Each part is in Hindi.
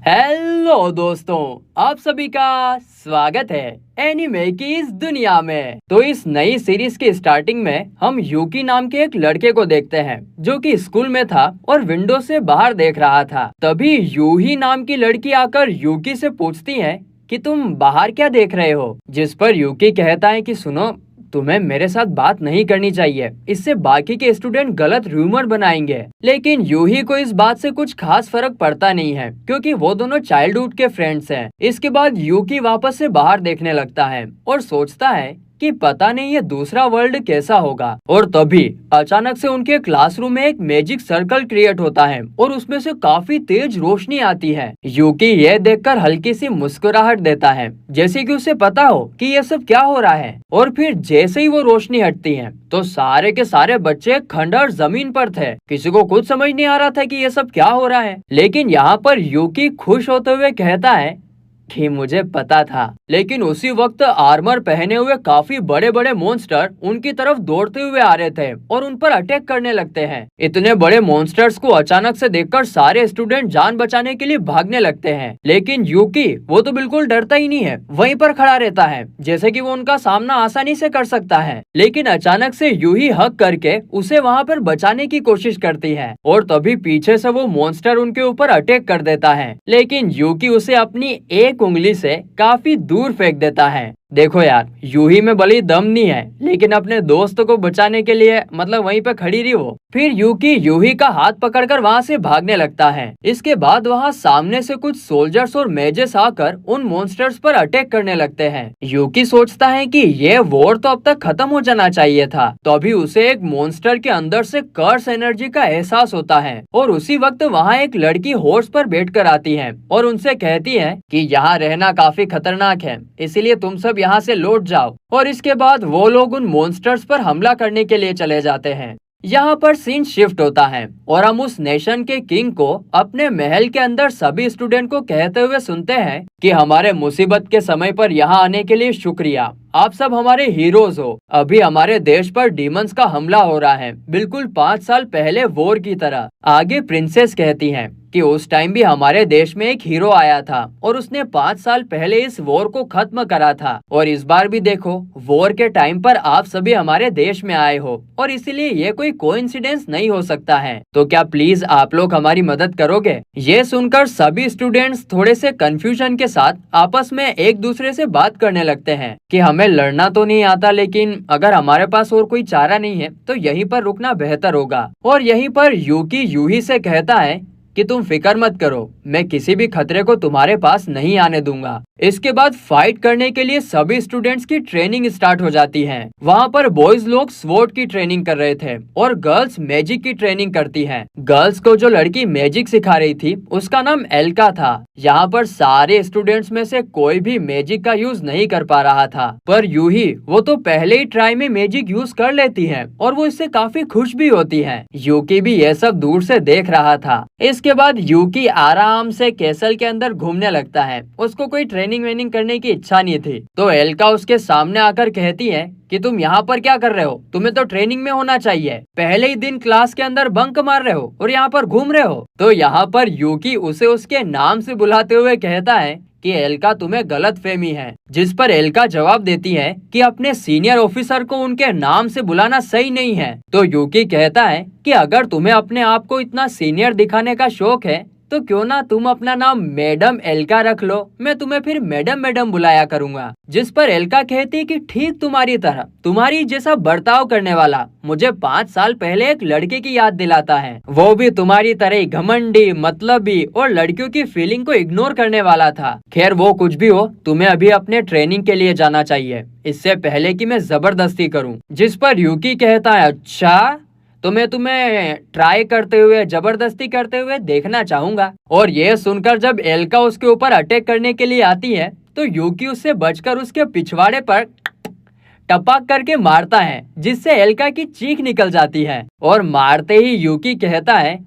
हेलो दोस्तों, आप सभी का स्वागत है एनिमे की इस दुनिया में। तो इस नई सीरीज की स्टार्टिंग में हम यूकी नाम के एक लड़के को देखते हैं जो कि स्कूल में था और विंडो से बाहर देख रहा था। तभी यूही नाम की लड़की आकर यूकी से पूछती है कि तुम बाहर क्या देख रहे हो, जिस पर यूकी कहता है कि सुनो, तुम्हें मेरे साथ बात नहीं करनी चाहिए, इससे बाकी के स्टूडेंट गलत रूमर बनाएंगे। लेकिन यूही को इस बात से कुछ खास फर्क पड़ता नहीं है क्योंकि वो दोनों चाइल्डहुड के फ्रेंड्स हैं। इसके बाद यूकी वापस से बाहर देखने लगता है और सोचता है कि पता नहीं ये दूसरा वर्ल्ड कैसा होगा। और तभी अचानक से उनके क्लासरूम में एक मैजिक सर्कल क्रिएट होता है और उसमें से काफी तेज रोशनी आती है। यूकी ये देखकर हल्की सी मुस्कुराहट देता है, जैसे कि उसे पता हो कि ये सब क्या हो रहा है। और फिर जैसे ही वो रोशनी हटती है तो सारे के सारे बच्चे खंडहर जमीन पर थे। किसी को कुछ समझ नहीं आ रहा था कि ये सब क्या हो रहा है। लेकिन यहाँ पर यूकी खुश होते हुए कहता है कि मुझे पता था। लेकिन उसी वक्त आर्मर पहने हुए काफी बड़े बड़े मॉन्स्टर उनकी तरफ दौड़ते हुए आ रहे थे और उन पर अटैक करने लगते हैं। इतने बड़े मॉन्स्टर्स को अचानक से देखकर सारे स्टूडेंट जान बचाने के लिए भागने लगते हैं। लेकिन यूकी वो तो बिल्कुल डरता ही नहीं है, वहीं पर खड़ा रहता है जैसे कि वो उनका सामना आसानी से कर सकता है। लेकिन अचानक से यूही हक करके उसे वहाँ पर बचाने की कोशिश करती है और तभी पीछे से वो मॉन्स्टर उनके ऊपर अटैक कर देता है। लेकिन यूकी उसे अपनी एक उंगली से काफी दूर फेंक देता है। देखो यार, यूही में भले ही दम नहीं है लेकिन अपने दोस्त को बचाने के लिए मतलब वहीं पे खड़ी रही वो। फिर यूकी यूही का हाथ पकड़कर वहाँ से भागने लगता है। इसके बाद वहाँ सामने से कुछ सोल्जर्स और मेजेस आकर उन मॉन्स्टर्स पर अटैक करने लगते हैं। यूकी सोचता है कि ये वॉर तो अब तक खत्म हो जाना चाहिए था। तो अभी उसे एक मॉन्स्टर के अंदर से कर्स एनर्जी का एहसास होता है और उसी वक्त वहाँ एक लड़की हॉर्स पर बैठकर आती है और उनसे कहती है कि यहाँ रहना काफी खतरनाक है, इसीलिए तुम सब यहाँ से लौट जाओ। और इसके बाद वो लोग उन मॉन्स्टर्स पर हमला करने के लिए चले जाते हैं। यहाँ पर सीन शिफ्ट होता है और हम उस नेशन के किंग को अपने महल के अंदर सभी स्टूडेंट को कहते हुए सुनते हैं कि हमारे मुसीबत के समय पर यहाँ आने के लिए शुक्रिया, आप सब हमारे हीरोज हो। अभी हमारे देश पर डीमंस का हमला हो रहा है, बिल्कुल 5 साल पहले वॉर की तरह। आगे प्रिंसेस कहती हैं कि उस टाइम भी हमारे देश में एक हीरो आया था और उसने 5 साल पहले इस वॉर को खत्म करा था। और इस बार भी देखो, वॉर के टाइम पर आप सभी हमारे देश में आए हो और इसीलिए ये कोई कोइंसिडेंस नहीं हो सकता है। तो क्या प्लीज आप लोग हमारी मदद करोगे? ये सुनकर सभी स्टूडेंट्स थोड़े से कंफ्यूजन के साथ आपस में एक दूसरे से बात करने लगते हैं कि हमें लड़ना तो नहीं आता, लेकिन अगर हमारे पास और कोई चारा नहीं है तो यहीं पर रुकना बेहतर होगा। और यहीं पर यूकी यूही से कहता है कि तुम फिक्र मत करो, मैं किसी भी खतरे को तुम्हारे पास नहीं आने दूंगा। इसके बाद फाइट करने के लिए सभी स्टूडेंट्स की ट्रेनिंग स्टार्ट हो जाती है। वहाँ पर बॉयज लोग स्वॉर्ड की ट्रेनिंग कर रहे थे और गर्ल्स मैजिक की ट्रेनिंग करती हैं। गर्ल्स को जो लड़की मैजिक सिखा रही थी उसका नाम एल्का था। यहाँ पर सारे स्टूडेंट्स में से कोई भी मैजिक का यूज नहीं कर पा रहा था, पर यूही वो तो पहले ही ट्राई में मैजिक यूज कर लेती है और वो इससे काफी खुश भी होती है। यूकी भी ये सब दूर से देख रहा था। इसके बाद यूकी आराम से कैसल के अंदर घूमने लगता है। उसको कोई ट्रेनिंग वेनिंग करने की इच्छा नहीं थी। तो एल्का उसके सामने आकर कहती है कि तुम यहाँ पर क्या कर रहे हो, तुम्हें तो ट्रेनिंग में होना चाहिए, पहले ही दिन क्लास के अंदर बंक मार रहे हो और यहाँ पर घूम रहे हो। तो यहाँ पर यूकी उसे उसके नाम से बुलाते हुए कहता है कि एल्का तुम्हें गलत फहमी है। जिस पर एल्का जवाब देती है कि अपने सीनियर ऑफिसर को उनके नाम से बुलाना सही नहीं है। तो यूकी कहता है कि अगर तुम्हें अपने आप को इतना सीनियर दिखाने का शौक है तो क्यों ना तुम अपना नाम मैडम एल्का रख लो, मैं तुम्हें फिर मैडम मैडम बुलाया करूंगा। जिस पर एल्का कहती है कि ठीक तुम्हारी तरह, तुम्हारी जैसा बर्ताव करने वाला मुझे 5 साल पहले एक लड़के की याद दिलाता है, वो भी तुम्हारी तरह ही घमंडी, मतलबी और लड़कियों की फीलिंग को इग्नोर करने वाला था। खैर वो कुछ भी हो, तुम्हें अभी अपने ट्रेनिंग के लिए जाना चाहिए, इससे पहले कि मैं जबरदस्ती करूं। जिस पर यूकी कहता है अच्छा, तो मैं तुम्हें ट्राई करते हुए, जबरदस्ती करते हुए देखना चाहूंगा। और ये सुनकर जब एल्का उसके ऊपर अटैक करने के लिए आती है तो यूकी उससे बचकर उसके पिछवाड़े पर टपक करके मारता है, जिससे एल्का की चीख निकल जाती है। और मारते ही यूकी कहता है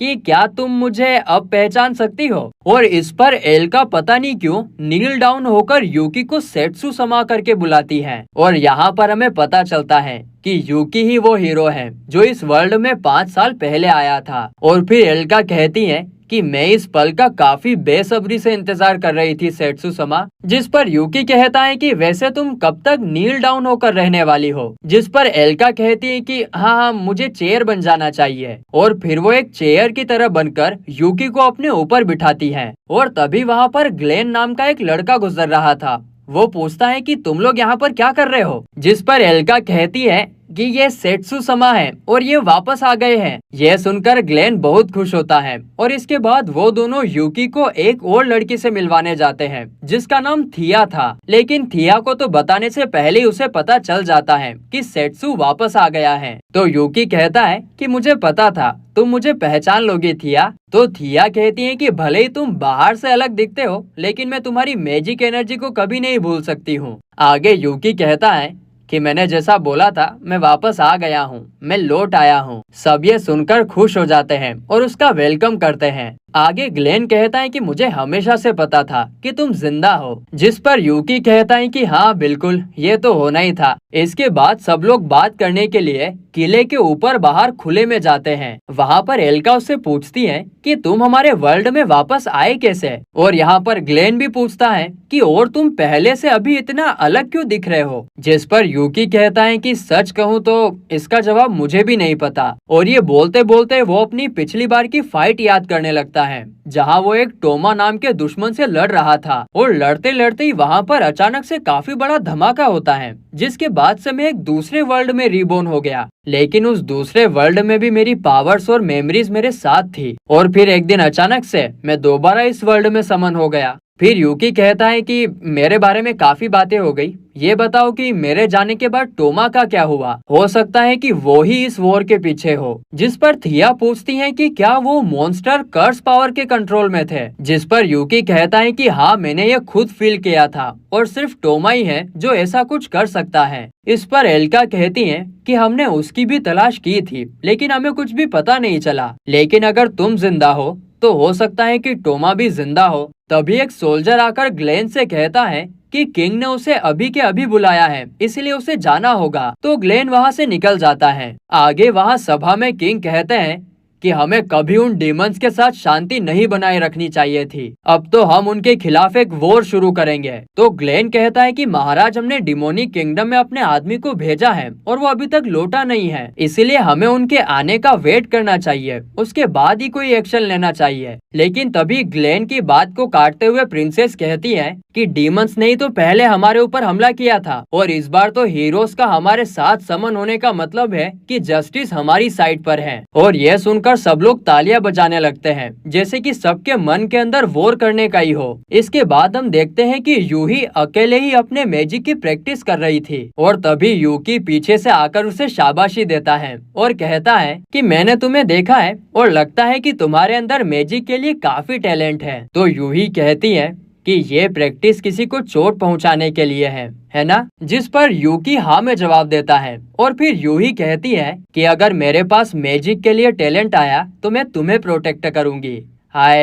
कि क्या तुम मुझे अब पहचान सकती हो? और इस पर एल्का पता नहीं क्यों नील डाउन होकर यूकी को सेट्सु समा करके बुलाती है। और यहाँ पर हमें पता चलता है कि यूकी ही वो हीरो है जो इस वर्ल्ड में 5 साल पहले आया था। और फिर एल्का कहती है कि मैं इस पल का काफी बेसब्री से इंतजार कर रही थी सेट्सू समा। जिस पर यूकी कहता है कि वैसे तुम कब तक नील डाउन होकर रहने वाली हो। जिस पर एल्का कहती है कि हाँ, मुझे चेयर बन जाना चाहिए, और फिर वो एक चेयर की तरह बनकर यूकी को अपने ऊपर बिठाती है। और तभी वहाँ पर ग्लेन नाम का एक लड़का गुजर रहा था। वो पूछता है कि तुम लोग यहाँ पर क्या कर रहे हो। जिस पर एल्का कहती है कि ये सेट्सू समा है और ये वापस आ गए हैं। यह सुनकर ग्लेन बहुत खुश होता है और इसके बाद वो दोनों यूकी को एक और लड़की से मिलवाने जाते हैं जिसका नाम थिया था। लेकिन थिया को तो बताने से पहले ही उसे पता चल जाता है कि सेट्सू वापस आ गया है। तो यूकी कहता है कि मुझे पता था तुम मुझे पहचान लोगी थिया। तो थिया कहती है कि भले ही तुम बाहर से अलग दिखते हो, लेकिन मैं तुम्हारी मैजिक एनर्जी को कभी नहीं भूल सकती हूँ। आगे यूकी कहता है कि मैंने जैसा बोला था मैं वापस आ गया हूँ, मैं लौट आया हूँ। सब ये सुनकर खुश हो जाते हैं और उसका वेलकम करते हैं। आगे ग्लेन कहता है कि मुझे हमेशा से पता था कि तुम जिंदा हो। जिस पर यूकी कहता है कि हाँ बिल्कुल, ये तो होना ही था। इसके बाद सब लोग बात करने के लिए किले के ऊपर बाहर खुले में जाते हैं। वहाँ पर एल्का उससे पूछती है कि तुम हमारे वर्ल्ड में वापस आए कैसे। और यहाँ पर ग्लेन भी पूछता है कि और तुम पहले से अभी इतना अलग क्यों दिख रहे हो। जिस पर यूकी कहता है कि सच कहूँ तो इसका जवाब मुझे भी नहीं पता। और ये बोलते बोलते वो अपनी पिछली बार की फाइट याद करने लगता है जहाँ वो एक टोमा नाम के दुश्मन से लड़ रहा था। और लड़ते लड़ते ही वहाँ पर अचानक से काफी बड़ा धमाका होता है, जिसके बाद से मैं एक दूसरे वर्ल्ड में रीबोर्न हो गया। लेकिन उस दूसरे वर्ल्ड में भी मेरी पावर्स और मेमोरीज मेरे साथ थी। और फिर एक दिन अचानक से मैं दोबारा इस वर्ल्ड में समन हो गया। फिर यूकी कहता है कि मेरे बारे में काफी बातें हो गई, ये बताओ कि मेरे जाने के बाद टोमा का क्या हुआ। हो सकता है कि वो ही इस वॉर के पीछे हो। जिस पर थिया पूछती है कि क्या वो मॉन्स्टर कर्स पावर के कंट्रोल में थे। जिस पर यूकी कहता है कि हाँ, मैंने ये खुद फील किया था और सिर्फ टोमा ही है जो ऐसा कुछ कर सकता है। इस पर एल्का कहती है कि हमने उसकी भी तलाश की थी, लेकिन हमें कुछ भी पता नहीं चला। लेकिन अगर तुम जिंदा हो तो हो सकता है कि टोमा भी जिंदा हो। तभी एक सोल्जर आकर ग्लेन से कहता है कि किंग ने उसे अभी के अभी बुलाया है, इसलिए उसे जाना होगा। तो ग्लेन वहाँ से निकल जाता है। आगे वहाँ सभा में किंग कहते हैं कि हमें कभी उन डीमंस के साथ शांति नहीं बनाए रखनी चाहिए थी। अब तो हम उनके खिलाफ एक वॉर शुरू करेंगे। तो ग्लेन कहता है कि महाराज, हमने डिमोनिक किंगडम में अपने आदमी को भेजा है और वो अभी तक लौटा नहीं है, इसीलिए हमें उनके आने का वेट करना चाहिए, उसके बाद ही कोई एक्शन लेना चाहिए। लेकिन तभी ग्लेन की बात को काटते हुए प्रिंसेस कहती है कि डीमंस ने ही तो पहले हमारे ऊपर हमला किया था, और इस बार तो हीरोज का हमारे साथ समन होने का मतलब है कि जस्टिस हमारी साइड पर है। और यह सुनकर सब लोग तालियां बजाने लगते हैं, जैसे कि सबके मन के अंदर वॉर करने का ही हो। इसके बाद हम देखते हैं कि यूही अकेले ही अपने मैजिक की प्रैक्टिस कर रही थी, और तभी यूकी पीछे से आकर उसे शाबाशी देता है और कहता है कि मैंने तुम्हें देखा है और लगता है कि तुम्हारे अंदर मैजिक के लिए काफी टैलेंट है। तो यूही कहती है कि ये प्रैक्टिस किसी को चोट पहुंचाने के लिए है ना। जिस पर यूकी हाँ में जवाब देता है। और फिर यूही कहती है कि अगर मेरे पास मैजिक के लिए टैलेंट आया तो मैं तुम्हें प्रोटेक्ट करूंगी। हाय,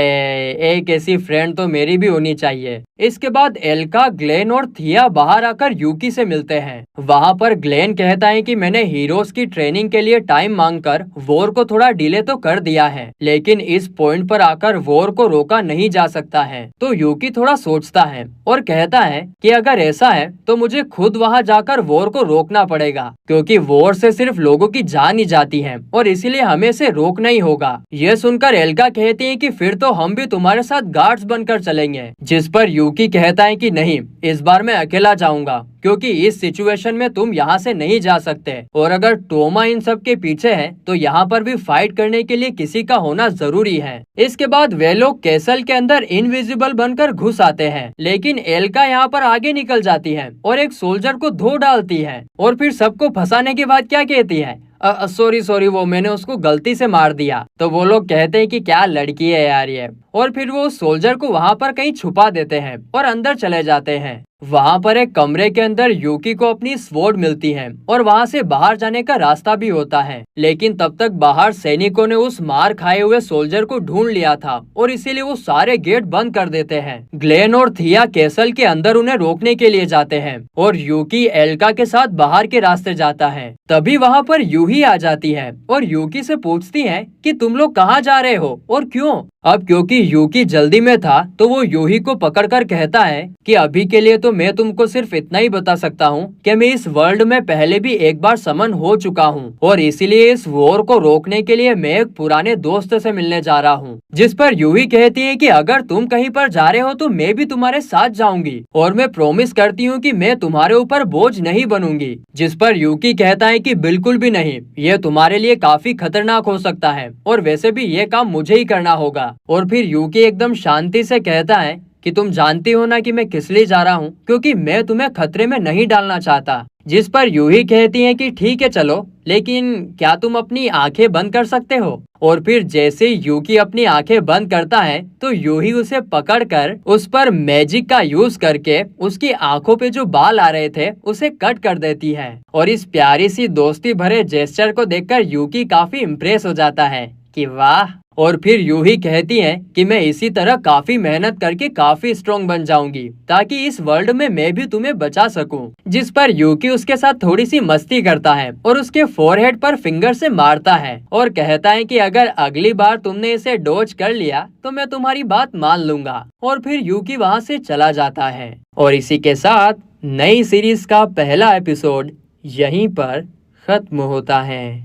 एक ऐसी फ्रेंड तो मेरी भी होनी चाहिए। इसके बाद एल्का, ग्लेन और थिया बाहर आकर यूकी से मिलते हैं। वहाँ पर ग्लेन कहता है कि मैंने हीरोज की ट्रेनिंग के लिए टाइम मांगकर वॉर को थोड़ा डिले तो कर दिया है, लेकिन इस पॉइंट पर आकर वॉर को रोका नहीं जा सकता है। तो यूकी थोड़ा सोचता है और कहता है कि अगर ऐसा है तो मुझे खुद वहाँ जाकर वॉर को रोकना पड़ेगा, क्योंकि वॉर से सिर्फ लोगों की जान ही जाती है और इसीलिए हमें इसे रोकना ही होगा। यह सुनकर एल्का कहती है कि फिर तो हम भी तुम्हारे साथ गार्ड्स बनकर चलेंगे। जिस पर यूकी कहता है कि नहीं, इस बार मैं अकेला जाऊंगा, क्योंकि इस सिचुएशन में तुम यहाँ से नहीं जा सकते, और अगर टोमा इन सब के पीछे है तो यहाँ पर भी फाइट करने के लिए किसी का होना जरूरी है। इसके बाद वे लोग कैसल के अंदर इनविजिबल बनकर घुस आते हैं, लेकिन एल्का यहाँ पर आगे निकल जाती है और एक सोल्जर को धो डालती है, और फिर सबको फंसाने के बाद क्या कहती है, सॉरी वो मैंने उसको गलती से मार दिया। तो वो लोग कहते हैं कि क्या लड़की है यार ये, और फिर वो सोल्जर को वहाँ पर कहीं छुपा देते हैं और अंदर चले जाते हैं। वहाँ पर एक कमरे के अंदर यूकी को अपनी स्वॉर्ड मिलती है और वहाँ से बाहर जाने का रास्ता भी होता है, लेकिन तब तक बाहर सैनिकों ने उस मार खाए हुए सोल्जर को ढूंढ लिया था और इसीलिए वो सारे गेट बंद कर देते हैं। ग्लेन और थिया कैसल के अंदर उन्हें रोकने के लिए जाते हैं और यूकी एल्का के साथ बाहर के रास्ते जाता है। तभी वहाँ पर यूही आ जाती है और यूकी से पूछती है कि तुम लोग कहाँ जा रहे हो और क्यों। अब क्योंकि यूकी जल्दी में था तो वो यूही को पकड़कर कहता है कि अभी के लिए तो मैं तुमको सिर्फ इतना ही बता सकता हूँ कि मैं इस वर्ल्ड में पहले भी एक बार समन हो चुका हूँ और इसीलिए इस वॉर को रोकने के लिए मैं एक पुराने दोस्त से मिलने जा रहा हूँ। जिस पर यूही कहती है कि अगर तुम कहीं पर जा रहे हो तो मैं भी तुम्हारे साथ जाऊंगी और मैं प्रॉमिस करती हूँ कि मैं तुम्हारे ऊपर बोझ नहीं बनूंगी। जिस पर यूकी कहता है कि बिल्कुल भी नहीं, ये तुम्हारे लिए काफी खतरनाक हो सकता है और वैसे भी ये काम मुझे ही करना होगा। और फिर यूकी एकदम शांति से कहता है कि तुम जानती हो ना कि मैं किस लिए जा रहा हूँ, क्योंकि मैं तुम्हें खतरे में नहीं डालना चाहता। जिस पर यूही कहती है कि ठीक है चलो, लेकिन क्या तुम अपनी आंखें बंद कर सकते हो। और फिर जैसे यूकी अपनी आंखें बंद करता है तो यूही उसे पकड़कर उस पर मैजिक का यूज करके उसकी आंखों पे जो बाल आ रहे थे उसे कट कर देती है। और इस प्यारी सी दोस्ती भरे जेस्चर को देखकर यूकी काफी इम्प्रेस हो जाता है कि वाह। और फिर यूही कहती है कि मैं इसी तरह काफी मेहनत करके काफी स्ट्रॉन्ग बन जाऊंगी ताकि इस वर्ल्ड में मैं भी तुम्हें बचा सकूं। जिस पर यूकी उसके साथ थोड़ी सी मस्ती करता है और उसके फोरहेड पर फिंगर से मारता है और कहता है कि अगर अगली बार तुमने इसे डॉज कर लिया तो मैं तुम्हारी बात मान लूंगा। और फिर यूकी वहाँ से चला जाता है। और इसी के साथ नई सीरीज का पहला एपिसोड यहीं पर खत्म होता है।